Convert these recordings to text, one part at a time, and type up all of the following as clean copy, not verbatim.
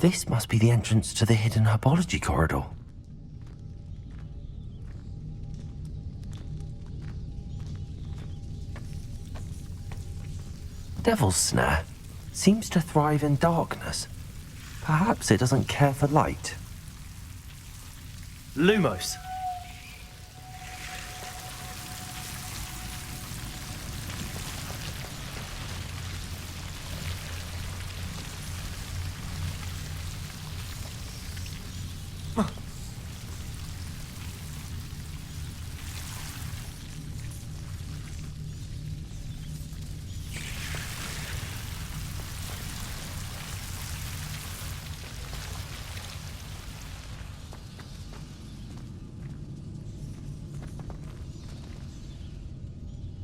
This must be the entrance to the hidden herbology corridor. Devil's Snare seems to thrive in darkness. Perhaps it doesn't care for light. Lumos.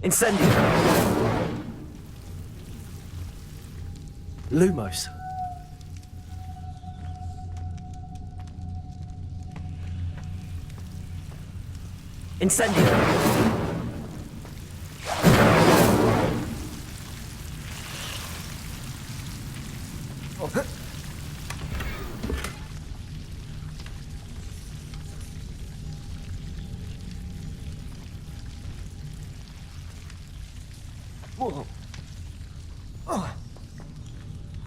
Incendio. Lumos. Incendio.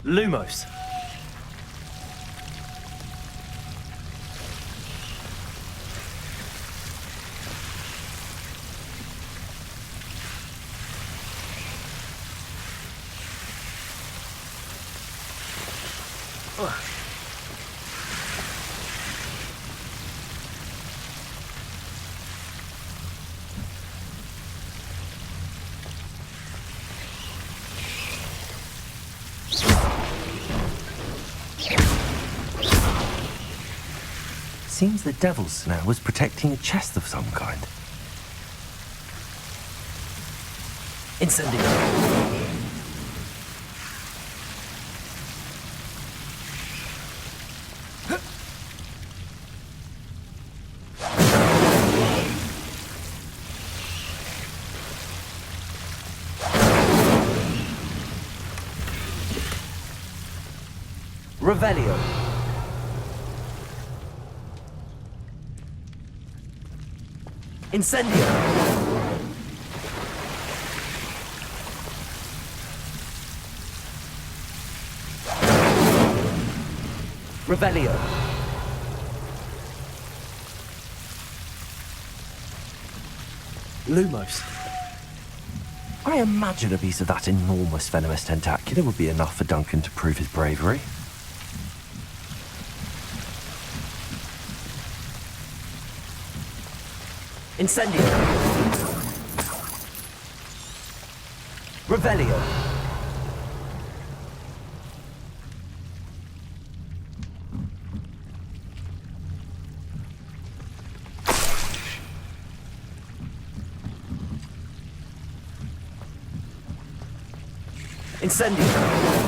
Lumos. Seems the Devil's Snare was protecting a chest of some kind. Incendio. Revelio. Incendio. Revelio. Lumos. I imagine a piece of that enormous venomous tentacula would be enough for Duncan to prove his bravery. Incendio. Revelio. Incendio.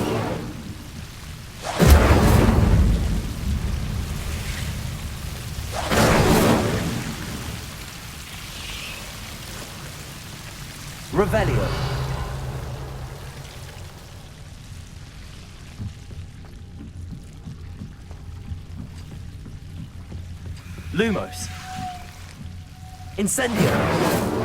Revelio. Lumos. Incendio.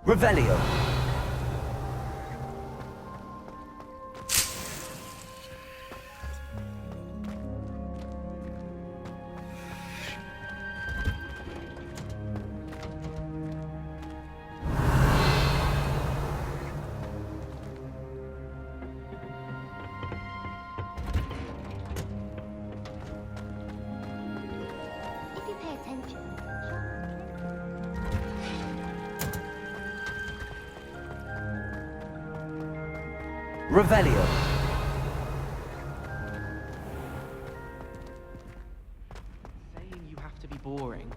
Revelio. Revelio. Saying you have to be boring,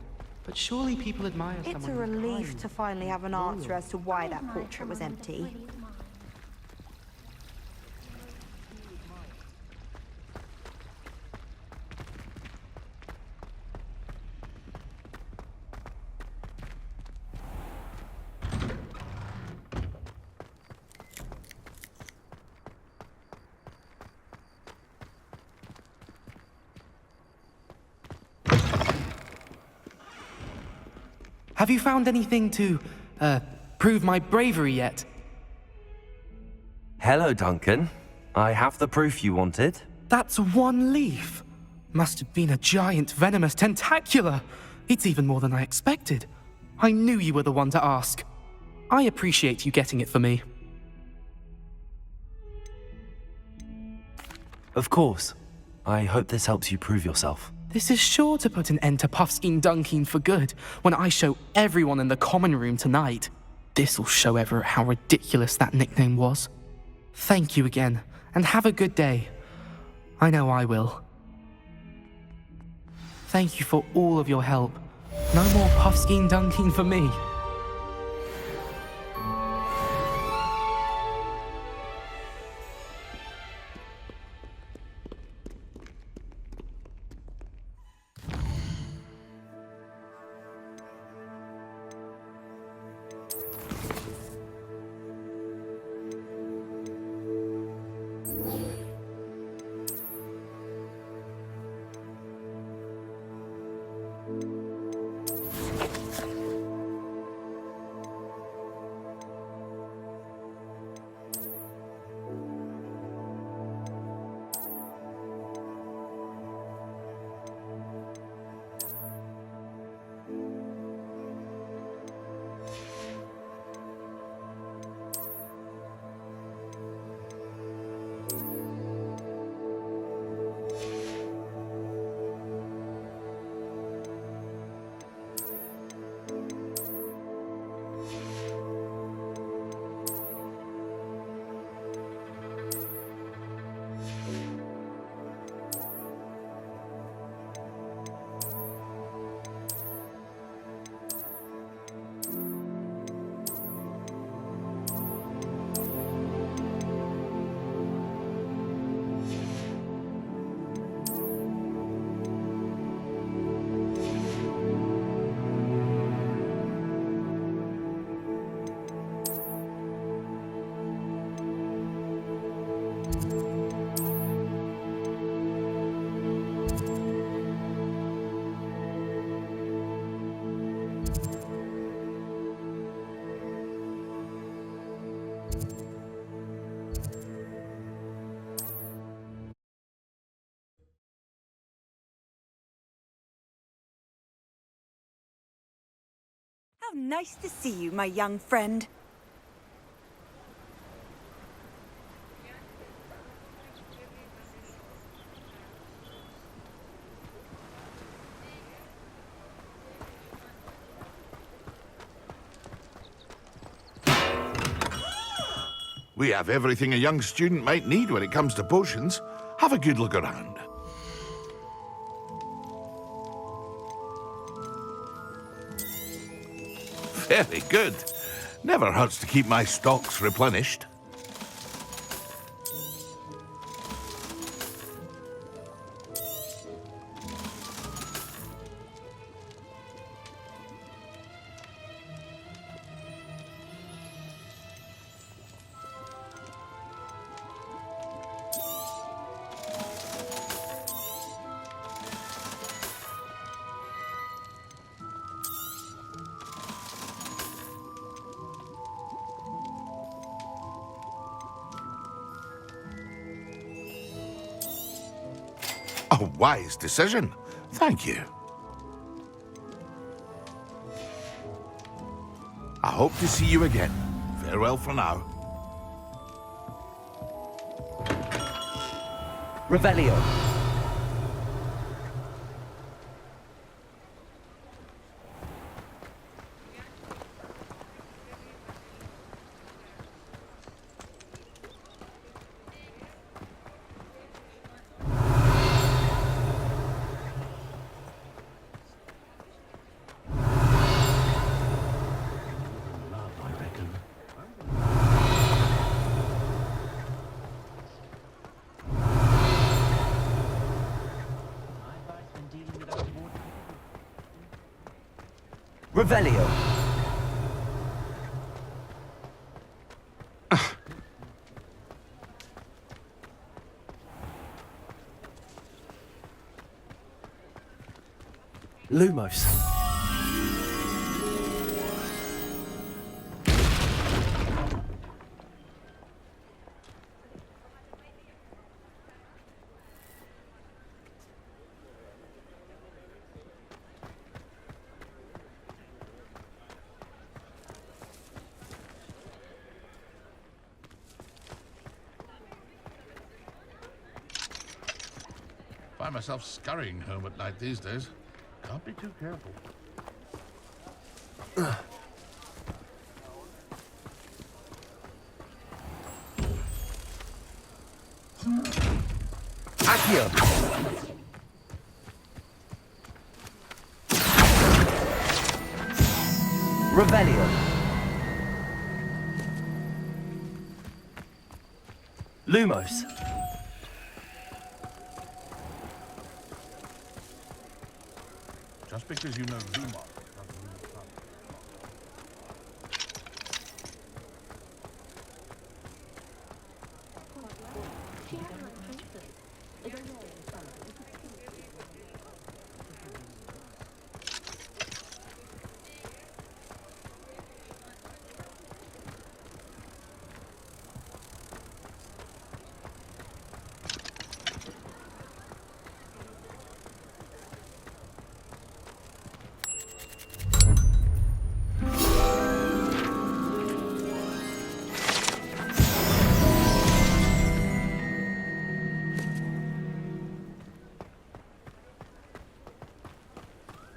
but surely people admire someone. It's a who's relief kind. to finally have an answer as to why that portrait was empty. Have you found anything to, prove my bravery yet? Hello, Duncan. I have the proof you wanted. That's one leaf. Must have been a giant venomous tentacula. It's even more than I expected. I knew you were the one to ask. I appreciate you getting it for me. Of course. I hope this helps you prove yourself. This is sure to put an end to Puffskein Dunkeen for good when I show everyone in the common room tonight. This'll show Everett how ridiculous that nickname was. Thank you again, and have a good day. I know I will. Thank you for all of your help. No more Puffskein Dunkeen for me. How nice to see you, my young friend. We have everything a young student might need when it comes to potions. Have a good look around. Very good. Never hurts to keep my stocks replenished. A wise decision. Thank you. I hope to see you again. Farewell for now. Revelio. Revelio. Lumos. Find myself scurrying home at night these days. Can't be too careful. Accio. Revelio. Lumos. Just because you know Lumos.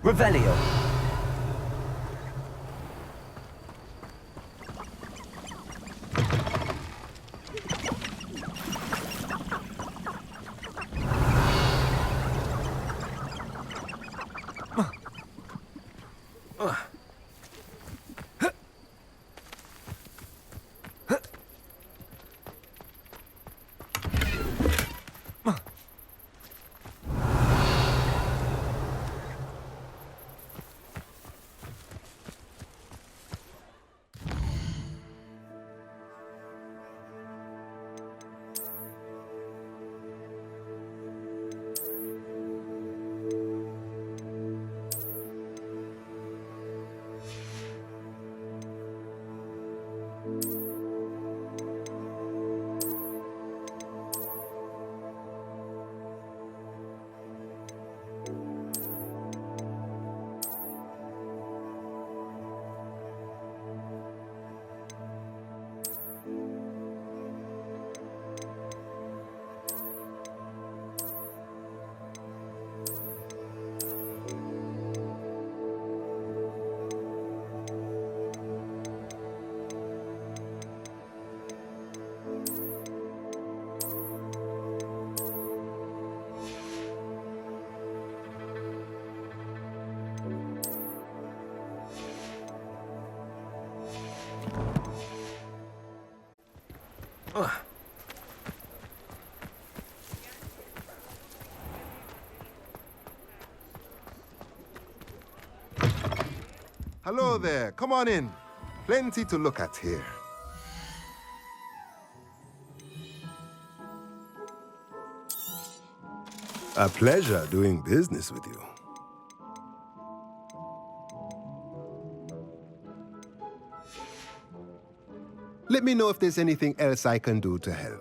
Revelio. Hello there. Come on in. Plenty to look at here. A pleasure doing business with you. Let me know if there's anything else I can do to help.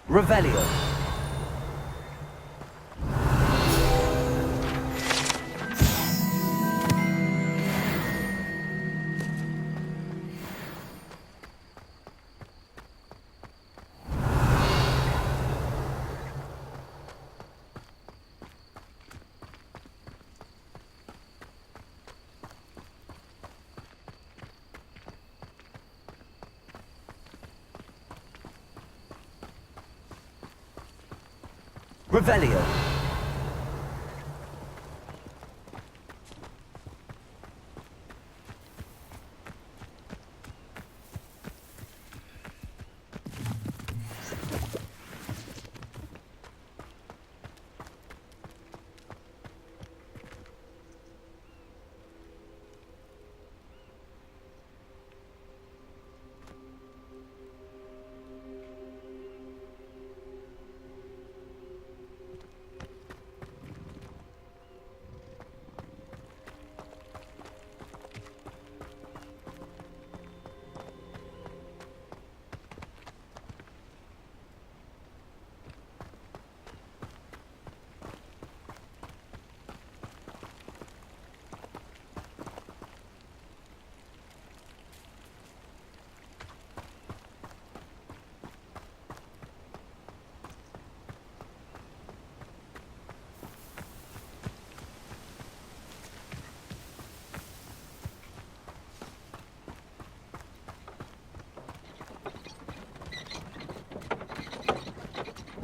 Revelio. Revelio.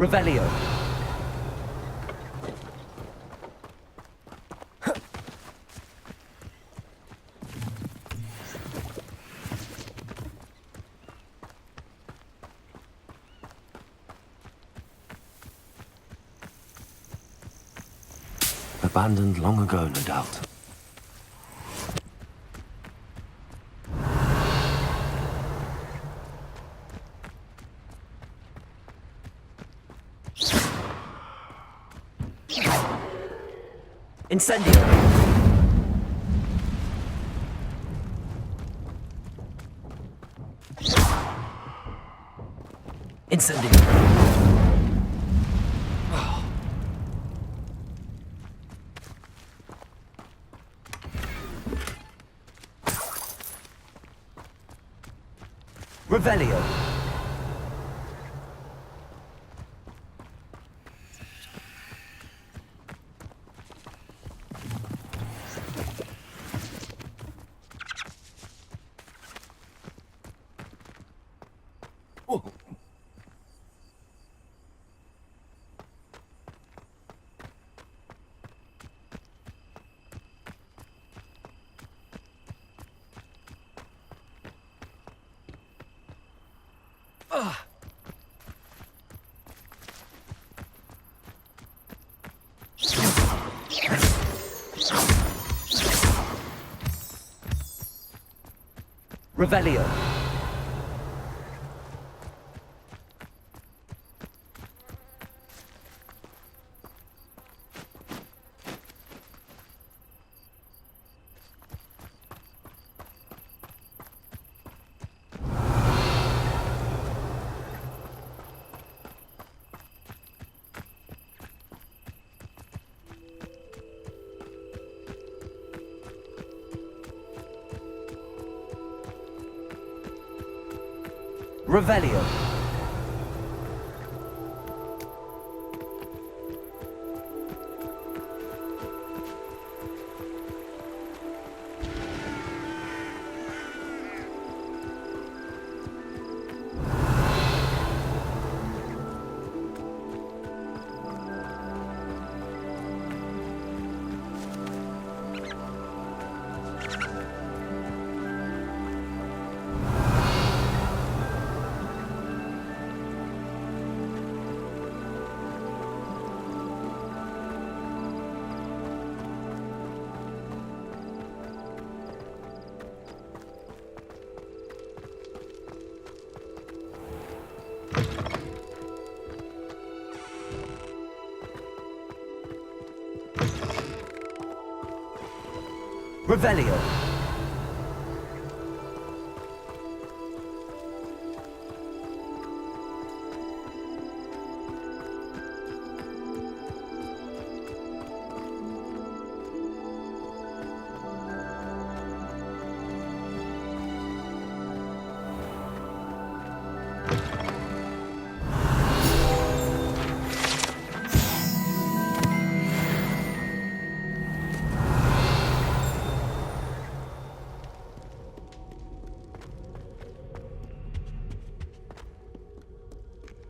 Revelio. Abandoned long ago, no doubt. Incendio. Incendio. Revelio. Revelio. Revelio. Revelio.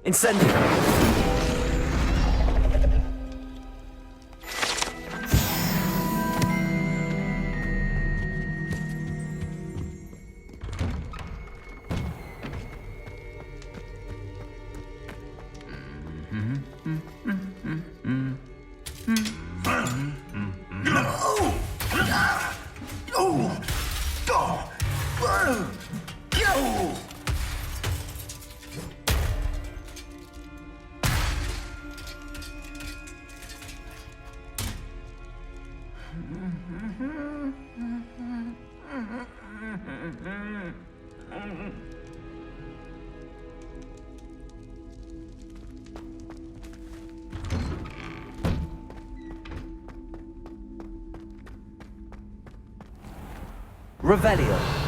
Incendio. Revelio.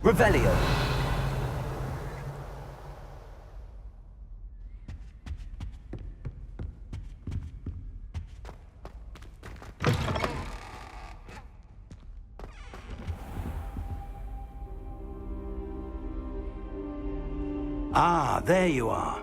Revelio. Ah, there you are.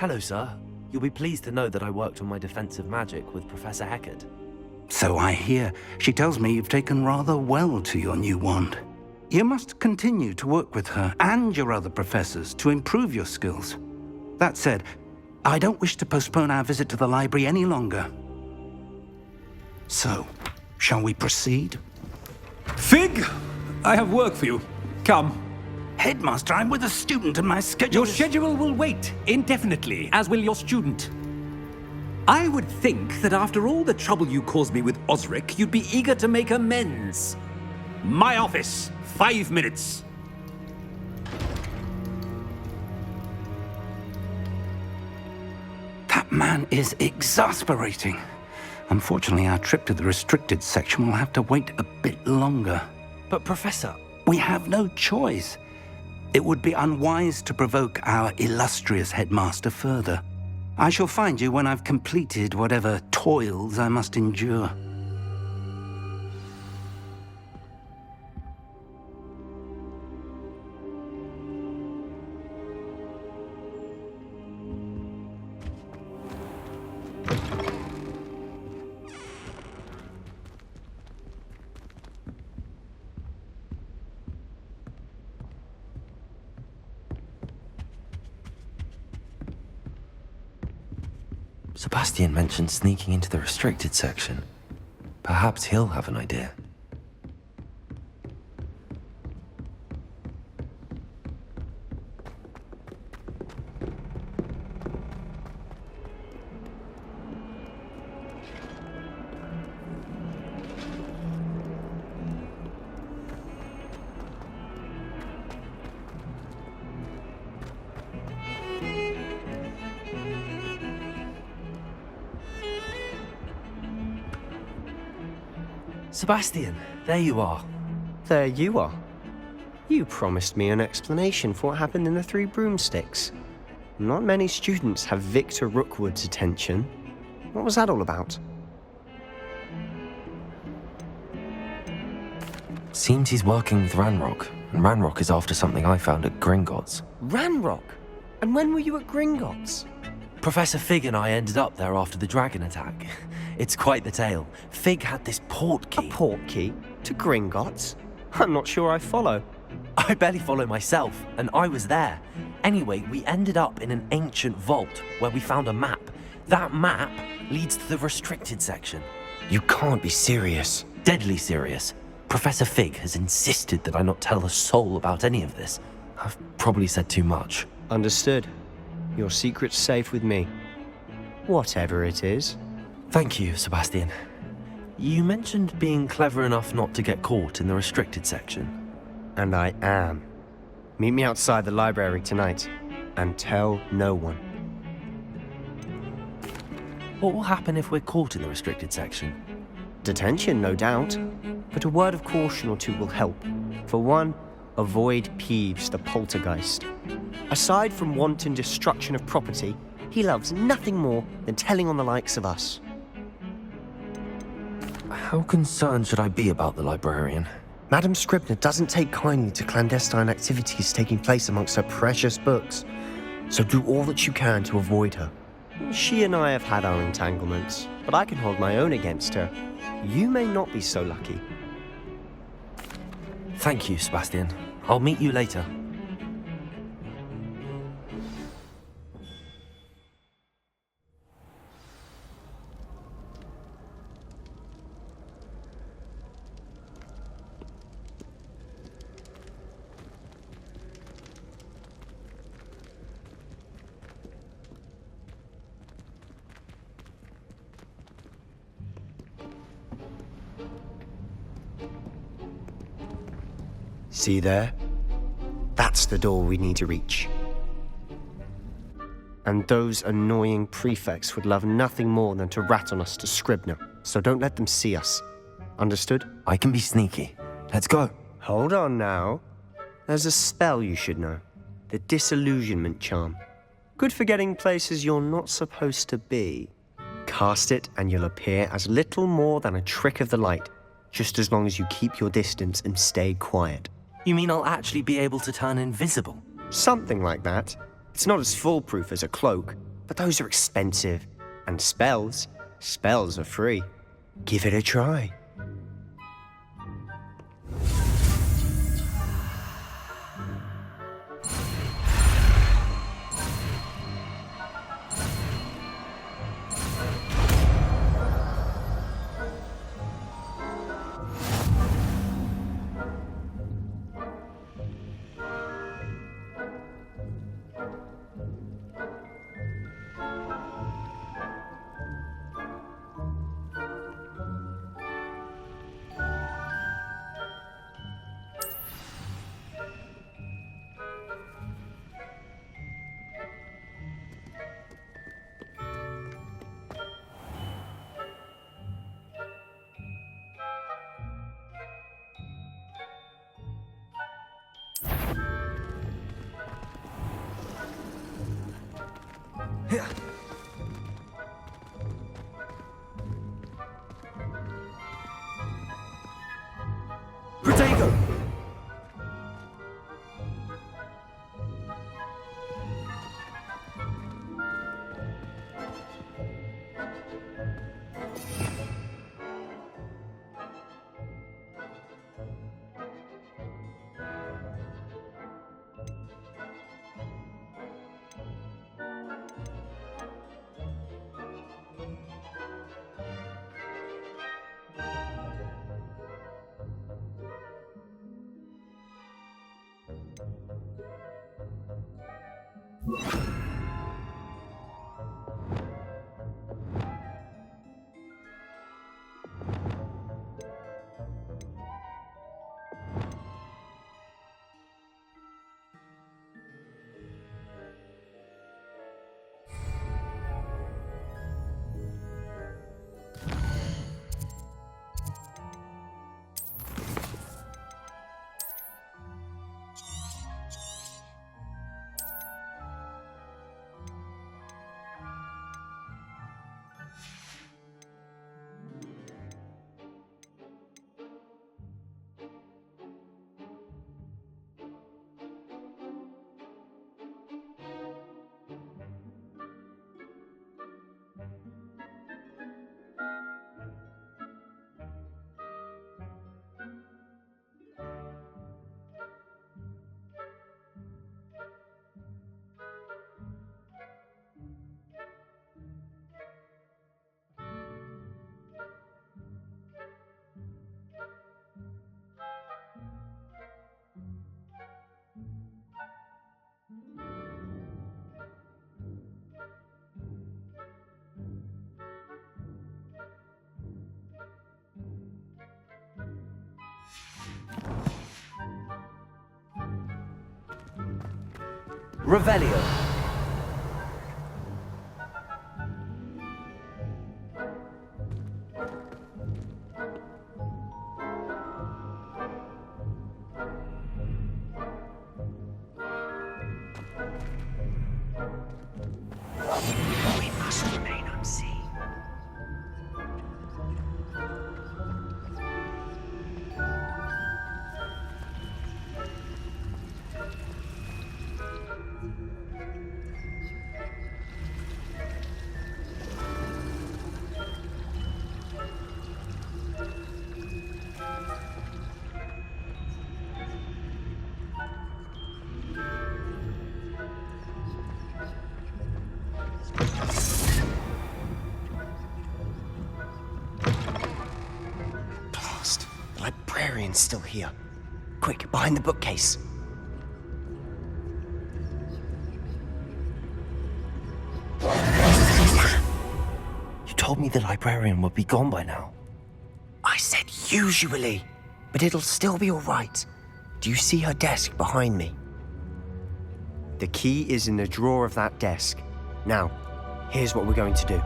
Hello, sir. You'll be pleased to know that I worked on my defensive magic with Professor Heckard. So I hear. She tells me you've taken rather well to your new wand. You must continue to work with her and your other professors to improve your skills. That said, I don't wish to postpone our visit to the library any longer. So, shall we proceed? Fig, I have work for you. Come. Headmaster, I'm with a student and my schedule Your schedule will wait indefinitely, as will your student. I would think that after all the trouble you caused me with Osric, you'd be eager to make amends. My office, 5 minutes. That man is exasperating. Unfortunately, our trip to the restricted section will have to wait a bit longer. But, Professor... We have no choice. It would be unwise to provoke our illustrious headmaster further. I shall find you when I've completed whatever toils I must endure. Sebastian mentioned sneaking into the restricted section. Perhaps he'll have an idea. Sebastian, there you are. There you are. You promised me an explanation for what happened in the Three Broomsticks. Not many students have Victor Rookwood's attention. What was that all about? Seems he's working with Ranrock, and Ranrock is after something I found at Gringotts. Ranrock? And when were you at Gringotts? Professor Fig and I ended up there after the dragon attack. It's quite the tale. Fig had this portkey. A portkey? To Gringotts? I'm not sure I follow. I barely follow myself, and I was there. Anyway, we ended up in an ancient vault where we found a map. That map leads to the restricted section. You can't be serious. Deadly serious. Professor Fig has insisted that I not tell a soul about any of this. I've probably said too much. Understood. Your secret's safe with me. Whatever it is. Thank you, Sebastian. You mentioned being clever enough not to get caught in the restricted section. And I am. Meet me outside the library tonight, and tell no one. What will happen if we're caught in the restricted section? Detention, no doubt. But a word of caution or two will help. For one, avoid Peeves, the poltergeist. Aside from wanton destruction of property, he loves nothing more than telling on the likes of us. How concerned should I be about the librarian? Madam Scribner doesn't take kindly to clandestine activities taking place amongst her precious books, so do all that you can to avoid her. She and I have had our entanglements, but I can hold my own against her. You may not be so lucky. Thank you, Sebastian. I'll meet you later. See there? That's the door we need to reach. And those annoying prefects would love nothing more than to rat on us to Scribner, so don't let them see us. Understood? I can be sneaky. Let's go. Hold on now. There's a spell you should know. The Disillusionment Charm. Good for getting places you're not supposed to be. Cast it and you'll appear as little more than a trick of the light, just as long as you keep your distance and stay quiet. You mean I'll actually be able to turn invisible? Something like that. It's not as foolproof as a cloak, but those are expensive. And spells are free. Give it a try. Protego! Revelio. We must remain unseen. The librarian's still here. Quick, behind the bookcase. You told me the librarian would be gone by now. I said usually, but it'll still be all right. Do you see her desk behind me? The key is in the drawer of that desk. Now, here's what we're going to do.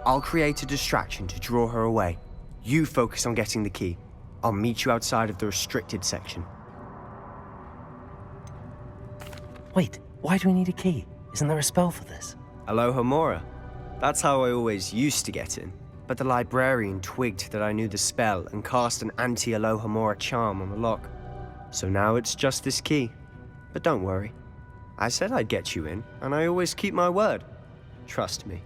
I'll create a distraction to draw her away. You focus on getting the key. I'll meet you outside of the restricted section. Wait, why do we need a key? Isn't there a spell for this? Alohomora. That's how I always used to get in. But the librarian twigged that I knew the spell and cast an anti-Alohomora charm on the lock. So now it's just this key. But don't worry. I said I'd get you in, and I always keep my word. Trust me.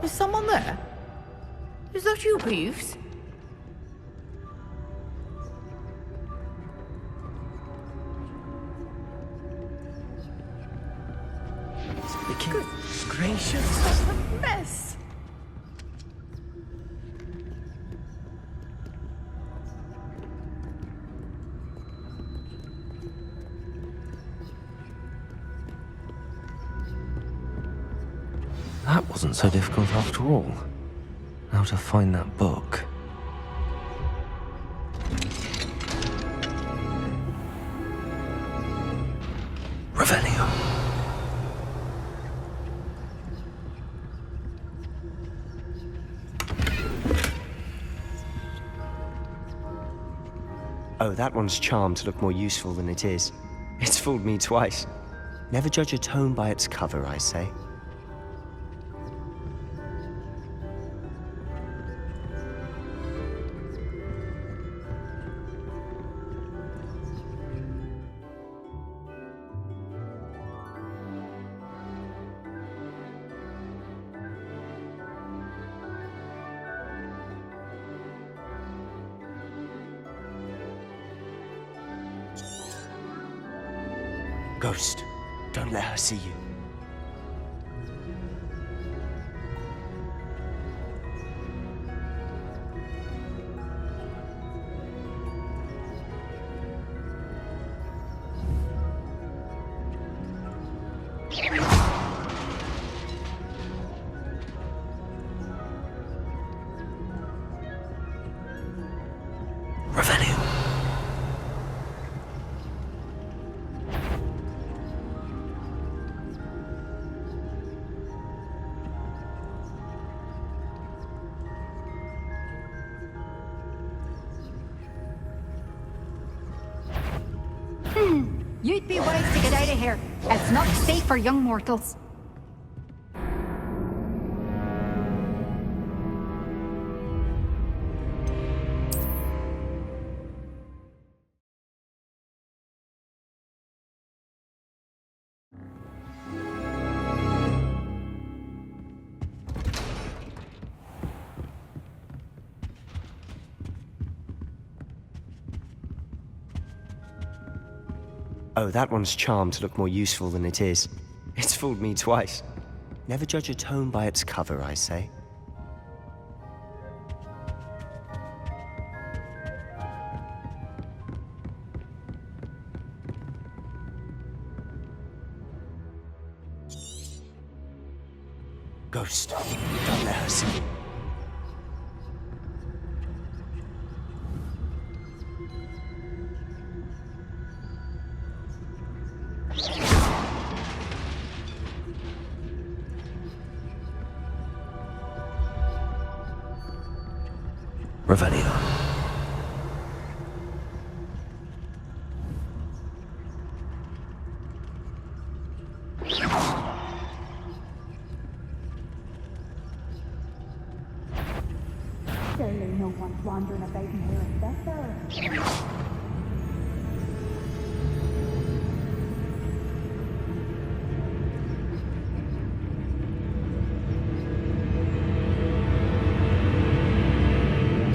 Is someone there? Is that you, Peeves? Good gracious. Mess. That wasn't so difficult after all. Now to find that book. Revelio. Oh, that one's charmed to look more useful than it is. It's fooled me twice. Never judge a tome by its cover, I say. Ghost, don't let her see you. Revelio. You'd be wise to get out of here. It's not safe for young mortals. Oh, that one's charmed to look more useful than it is. It's fooled me twice. Never judge a tome by its cover, I say. Ghost, don't let her see you. Revelio. Surely no one's wandering about in here except her.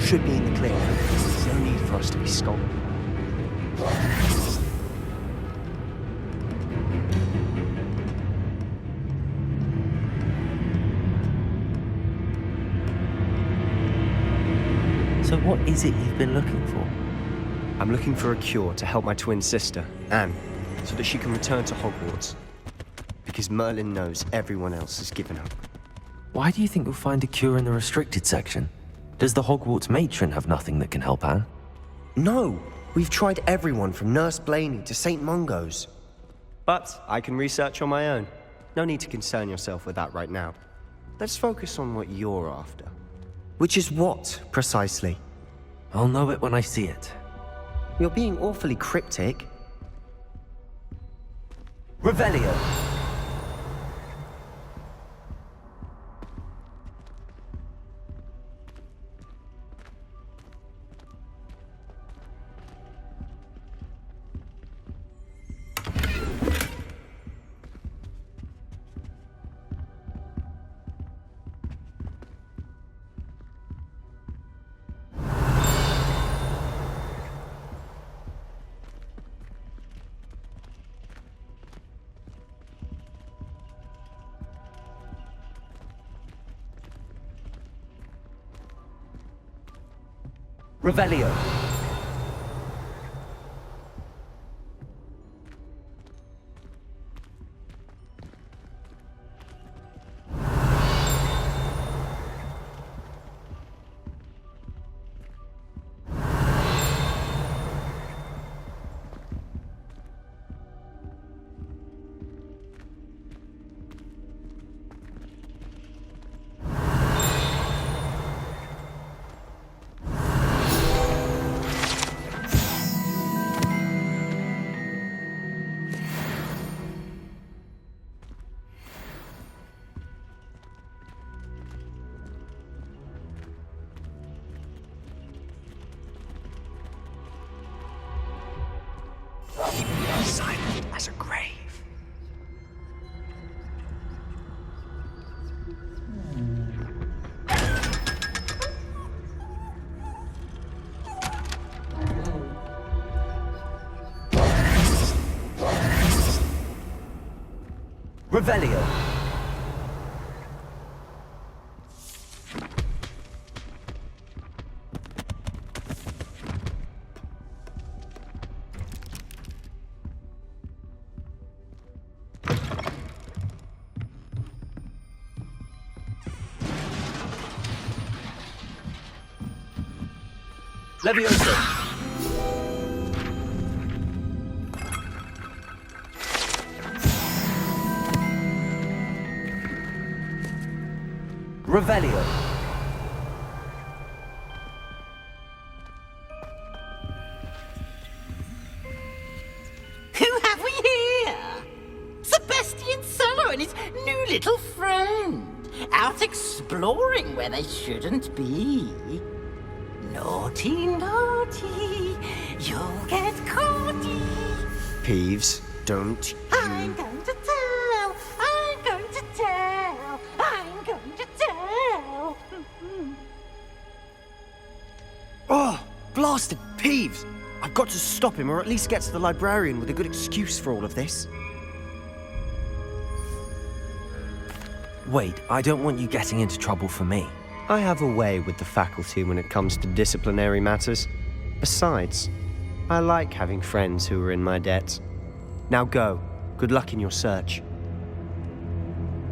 should be in the clear. There's no need for us to be skulking. So what is it you've been looking for? I'm looking for a cure to help my twin sister, Anne, so that she can return to Hogwarts. Because Merlin knows everyone else has given up. Why do you think you'll find a cure in the restricted section? Does the Hogwarts matron have nothing that can help Anne? No! We've tried everyone from Nurse Blaney to St. Mungo's. But I can research on my own. No need to concern yourself with that right now. Let's focus on what you're after. Which is what, precisely? I'll know it when I see it. You're being awfully cryptic. Revelio. Revelio. Silent as a grave. Revelio. Levioso. Revelio. Who have we here? Sebastian Solo and his new little friend. Out exploring where they shouldn't be. Naughty, naughty, you'll get caughty. Peeves, don't I'm going to tell, I'm going to tell, I'm going to tell. Oh, blasted Peeves! I've got to stop him, or at least get to the librarian with a good excuse for all of this. Wait, I don't want you getting into trouble for me. I have a way with the faculty when it comes to disciplinary matters. Besides, I like having friends who are in my debt. Now go. Good luck in your search.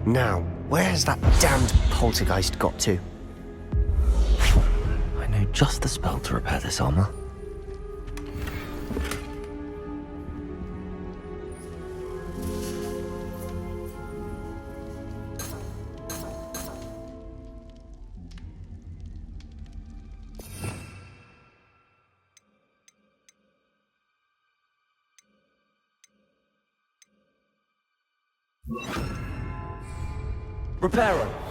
Now, where's that damned poltergeist got to? I know just the spell to repair this armor. Reparo.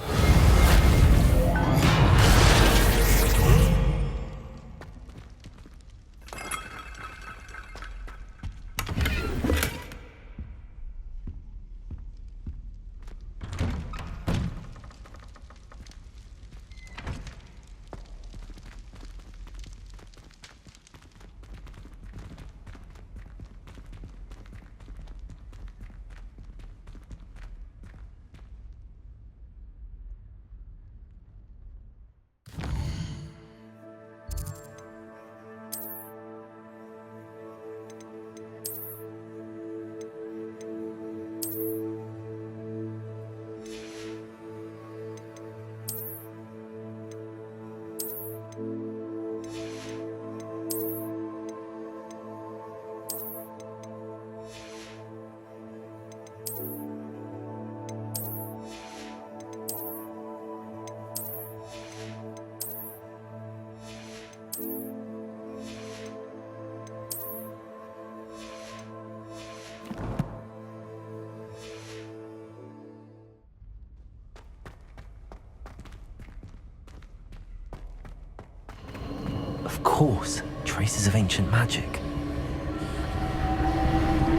Of course, traces of ancient magic.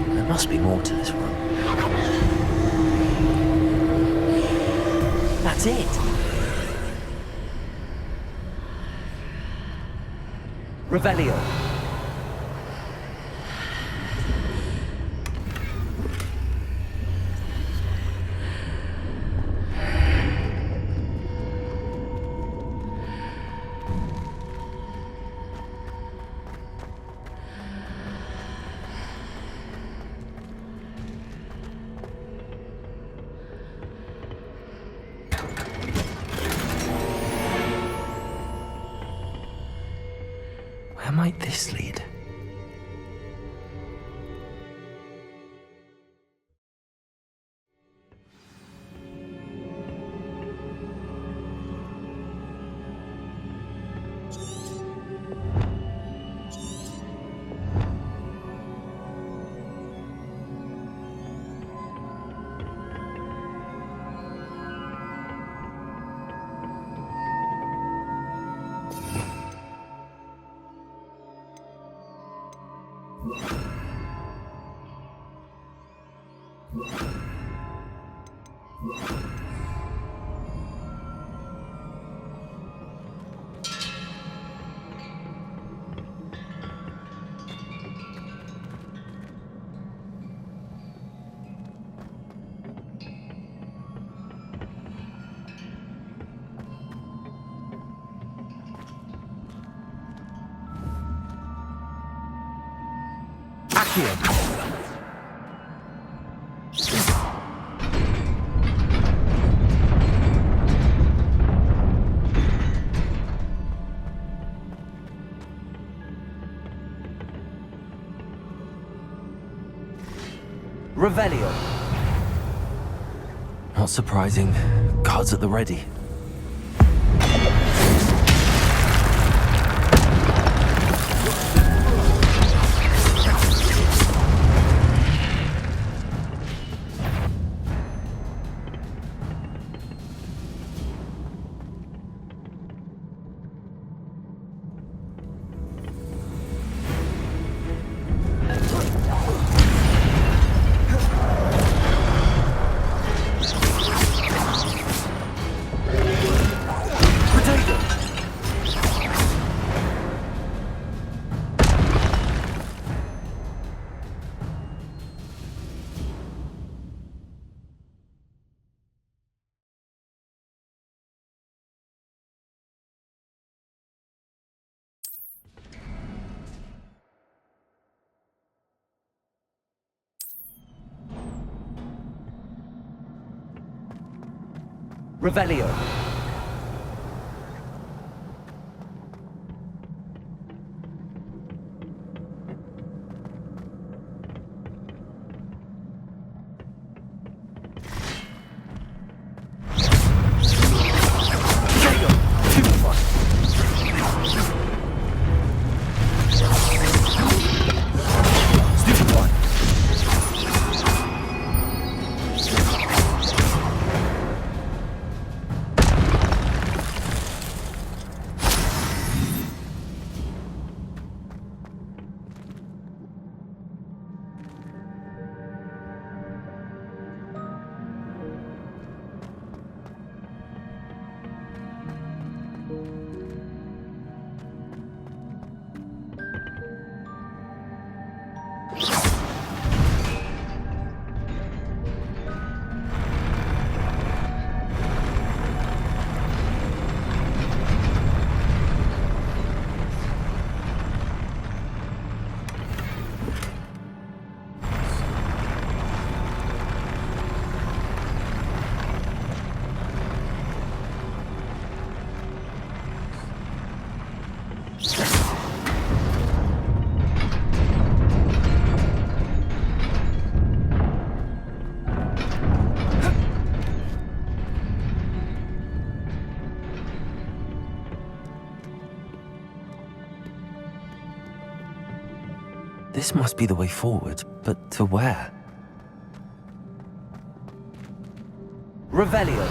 There must be more to this room. That's it! Revelio. Where might this lead? Accio. Revelio. Not surprising. Guards at the ready. Revelio. This must be the way forward, but to where? Revelio.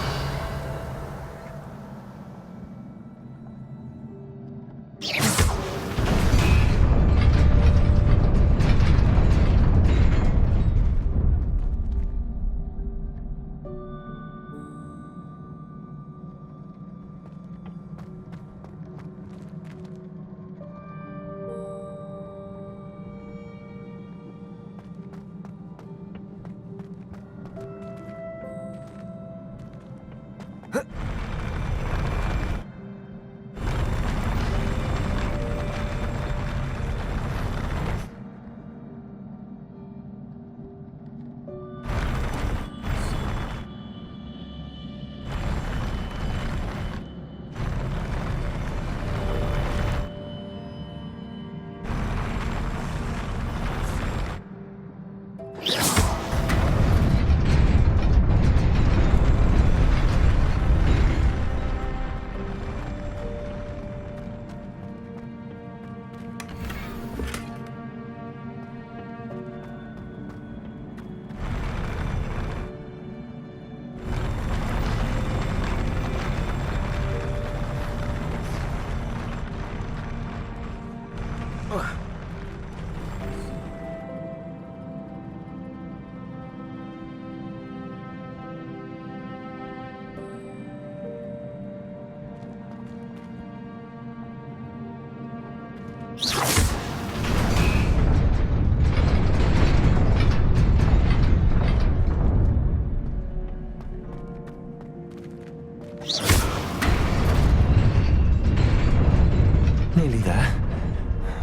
Nearly there.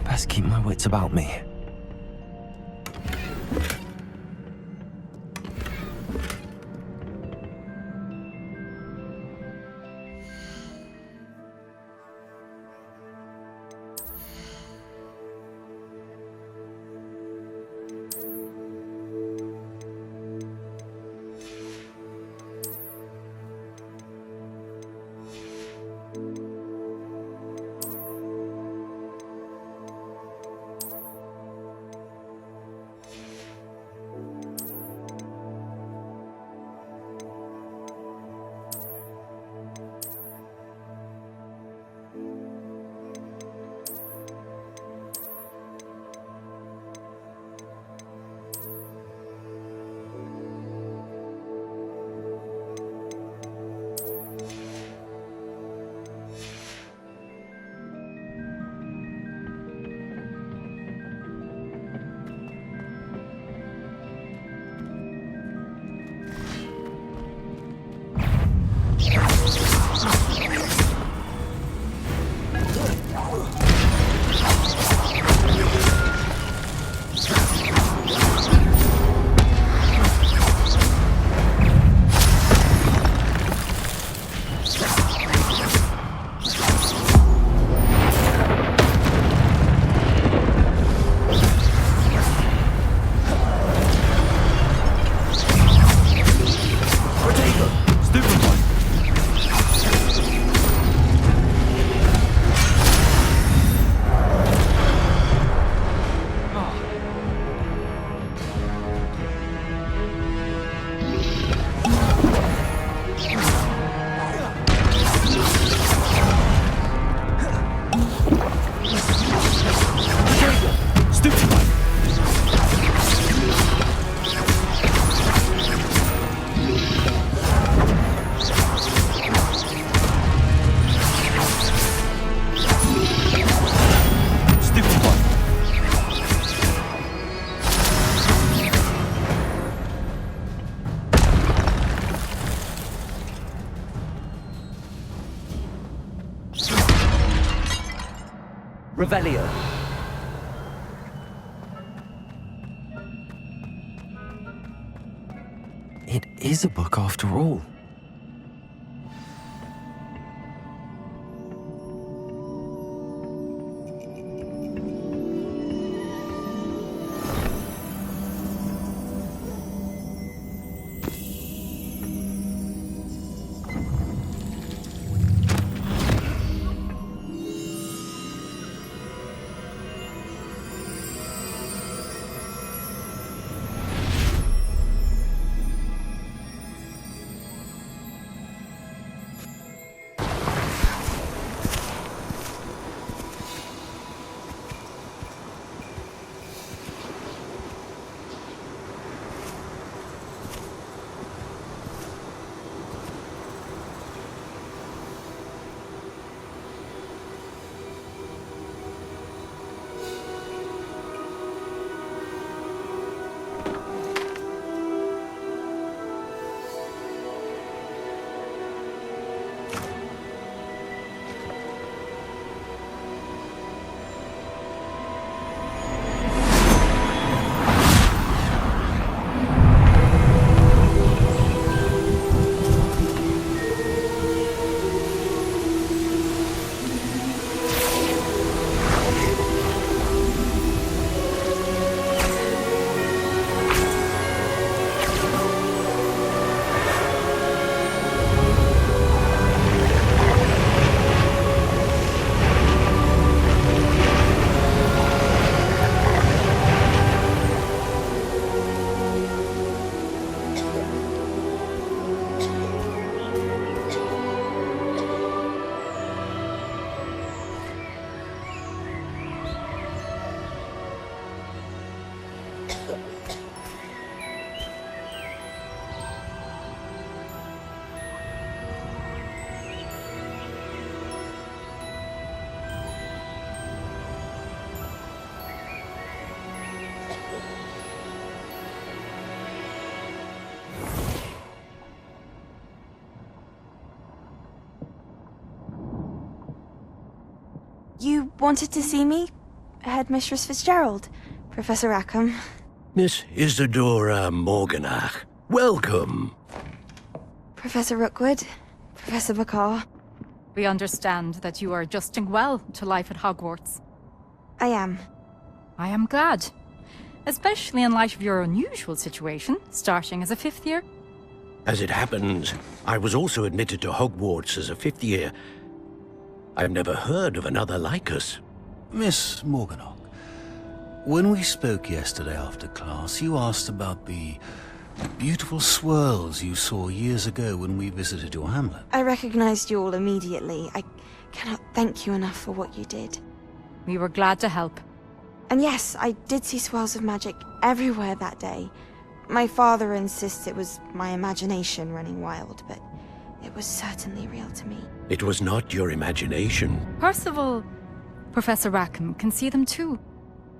Best keep my wits about me. Revelio. It is a book after all. You wanted to see me? Headmistress Fitzgerald, Professor Rackham. Miss Isadora Morganach, welcome. Professor Rookwood, Professor Bakar. We understand that you are adjusting well to life at Hogwarts. I am. I am glad. Especially in light of your unusual situation, starting as a 5th year. As it happens, I was also admitted to Hogwarts as a 5th year. I've never heard of another like us. Miss Morganach, when we spoke yesterday after class, you asked about the beautiful swirls you saw years ago when we visited your hamlet. I recognized you all immediately. I cannot thank you enough for what you did. We were glad to help. And yes, I did see swirls of magic everywhere that day. My father insists it was my imagination running wild, but it was certainly real to me. It was not your imagination. Percival, Professor Rackham can see them too.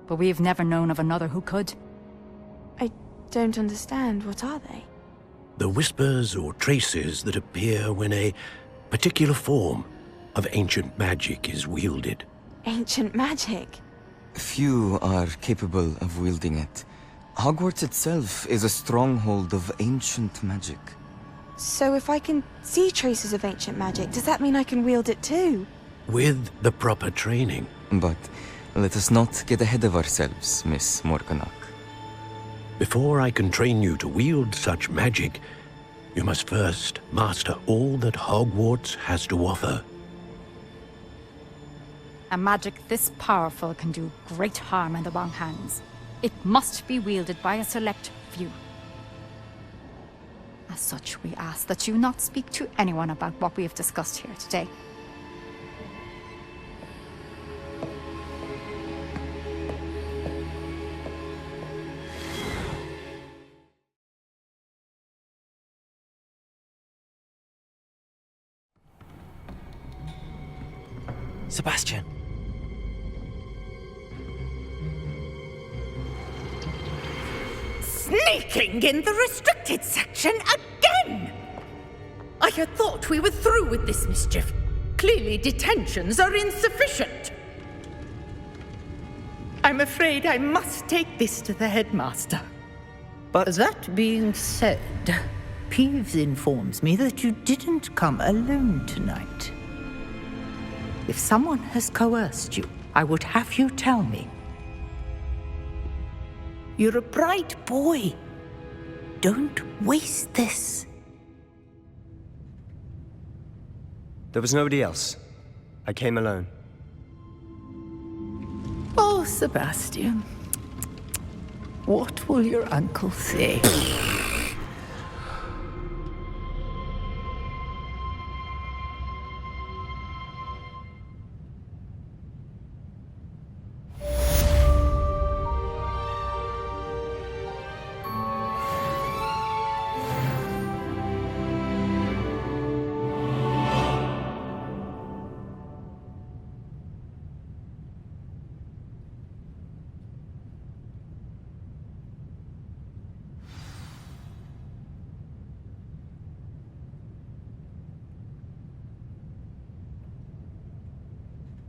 But we have never known of another who could. I don't understand. What are they? The whispers or traces that appear when a particular form of ancient magic is wielded. Ancient magic? Few are capable of wielding it. Hogwarts itself is a stronghold of ancient magic. So if I can see traces of ancient magic, does that mean I can wield it too? With the proper training. But let us not get ahead of ourselves, Miss Morganach. Before I can train you to wield such magic, you must first master all that Hogwarts has to offer. A magic this powerful can do great harm in the wrong hands. It must be wielded by a select few. As such, we ask that you not speak to anyone about what we have discussed here today. Sebastian. Sneaking in the restricted section again! I had thought we were through with this mischief. Clearly detentions are insufficient. I'm afraid I must take this to the headmaster. But that being said, Peeves informs me that you didn't come alone tonight. If someone has coerced you, I would have you tell me. You're a bright boy. Don't waste this. There was nobody else. I came alone. Oh, Sebastian. What will your uncle say?